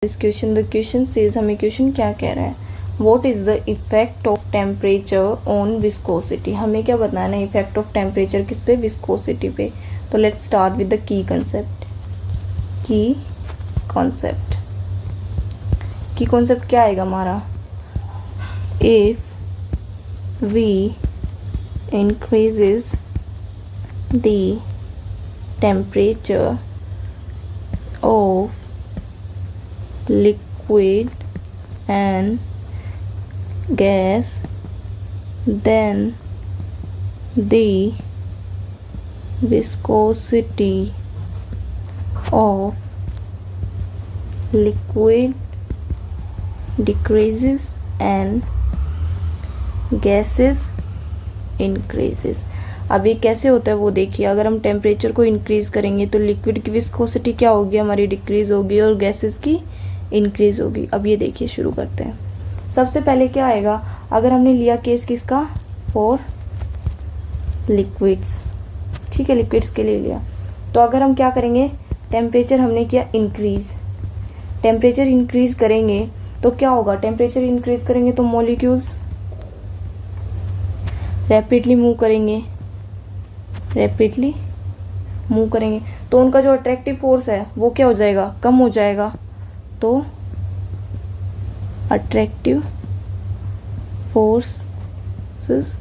This question the question says हमें question क्या कह रहा है, what is the effect of temperature on viscosity. हमें क्या बताना है इफेक्ट ऑफ टेम्परेचर किस पे, विस्कोसिटी पे। तो let's start with the key concept. की कॉन्सेप्ट क्या आएगा हमारा, if we increases the temperature of liquid and gas, then the viscosity of liquid decreases and gases increases। अब ये कैसे होता है वो देखिए, अगर हम टेम्परेचर को इंक्रीज करेंगे तो लिक्विड की विस्कोसिटी क्या होगी, हमारी डिक्रीज होगी और गैसेस की इंक्रीज होगी। अब ये देखिए शुरू करते हैं। सबसे पहले क्या आएगा, अगर हमने लिया केस किसका, फॉर लिक्विड्स, ठीक है, लिक्विड्स के लिए लिया। तो अगर हम क्या करेंगे, टेम्परेचर हमने किया इंक्रीज, टेम्परेचर इंक्रीज करेंगे तो क्या होगा, टेम्परेचर इंक्रीज करेंगे तो मॉलिक्यूल्स रैपिडली मूव करेंगे, तो उनका जो अट्रैक्टिव फोर्स है वो क्या हो जाएगा, कम हो जाएगा। तो अट्रैक्टिव फोर्सेस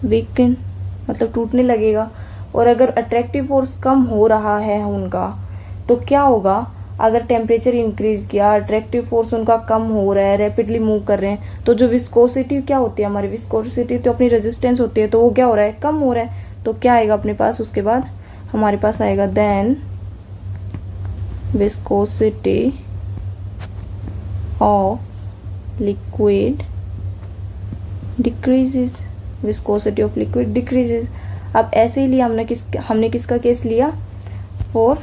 वीकन, मतलब टूटने लगेगा। और अगर अट्रैक्टिव फोर्स कम हो रहा है उनका तो क्या होगा, अगर टेम्परेचर इंक्रीज किया, अट्रैक्टिव फोर्स उनका कम हो रहा है, रैपिडली मूव कर रहे हैं, तो जो विस्कोसिटी क्या होती है हमारी, विस्कोसिटी तो अपनी रेजिस्टेंस होती है, तो वो क्या हो रहा है, कम हो रहा है। तो क्या आएगा अपने पास, उसके बाद हमारे पास आएगा then viscosity of liquid decreases, viscosity of liquid decreases. अब ऐसे ही लिया हमने किसका केस लिया, फॉर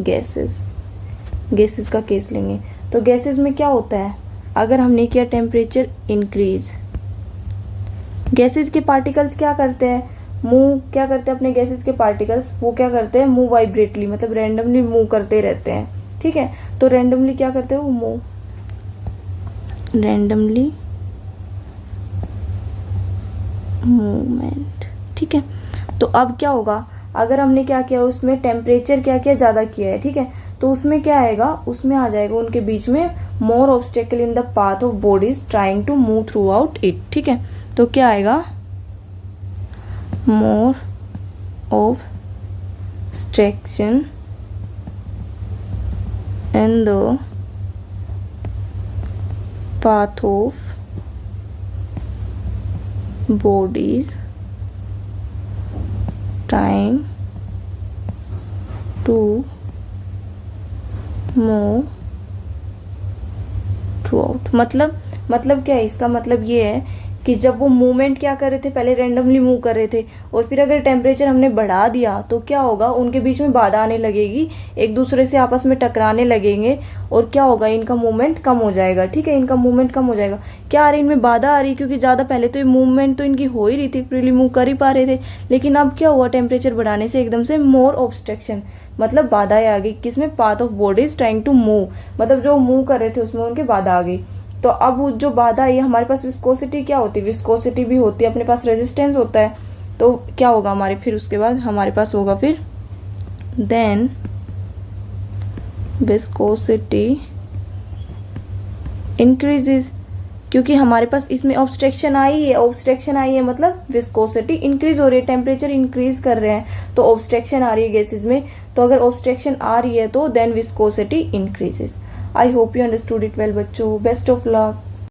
गैसेस का केस लेंगे। तो गैसेस में क्या होता है, अगर हमने किया टेम्परेचर इंक्रीज, गैसेस के पार्टिकल्स क्या करते हैं, क्या करते हैं अपने गैसेस के पार्टिकल्स, वो क्या करते हैं, मूव वाइब्रेटली, मतलब रैंडमली मूव करते रहते हैं, ठीक है। तो रैंडमली क्या करते हैं, वो मूव रैंडमली मूवमेंट, ठीक है। तो अब क्या होगा, अगर हमने क्या किया, उसमें टेम्परेचर क्या किया, ज्यादा किया है, ठीक है, तो उसमें क्या आएगा, उसमें आ जाएगा उनके बीच में more obstacle in the path of bodies trying to move through out it, ठीक है। तो क्या आएगा, more obstruction in the path of bodies trying to move throughout। मतलब क्या है, इसका मतलब ये है कि जब वो मूवमेंट क्या कर रहे थे, पहले रैंडमली मूव कर रहे थे, और फिर अगर टेम्परेचर हमने बढ़ा दिया तो क्या होगा, उनके बीच में बाधा आने लगेगी, एक दूसरे से आपस में टकराने लगेंगे, और क्या होगा, इनका मूवमेंट कम हो जाएगा, ठीक है, इनका मूवमेंट कम हो जाएगा। क्या आ रही, इनमें बाधा आ रही, क्योंकि ज्यादा पहले तो ये मूवमेंट तो इनकी हो ही रही थी, फ्रीली मूव कर ही पा रहे थे, लेकिन अब क्या हुआ, टेम्परेचर बढ़ाने से एकदम से मोर ऑब्स्ट्रक्शन, मतलब बाधाएं आ गई, किसमें, path of bodies trying to move, मतलब जो मूव कर रहे थे उसमें उनके बाधा आ गई। तो अब जो बाधा है, हमारे पास विस्कोसिटी क्या होती है, विस्कोसिटी भी होती है, अपने पास रेजिस्टेंस होता है। तो क्या होगा हमारे, फिर उसके बाद हमारे पास होगा फिर देन विस्कोसिटी इंक्रीजेस, क्योंकि हमारे पास इसमें ऑब्स्ट्रक्शन आई है, मतलब विस्कोसिटी इंक्रीज हो रही है, टेम्परेचर इंक्रीज कर रहे हैं तो ऑब्स्ट्रक्शन आ रही है गैसेस में। तो अगर ऑब्स्ट्रक्शन आ रही है तो then viscosity increases. I hope you understood it well बच्चों, बेस्ट ऑफ लक।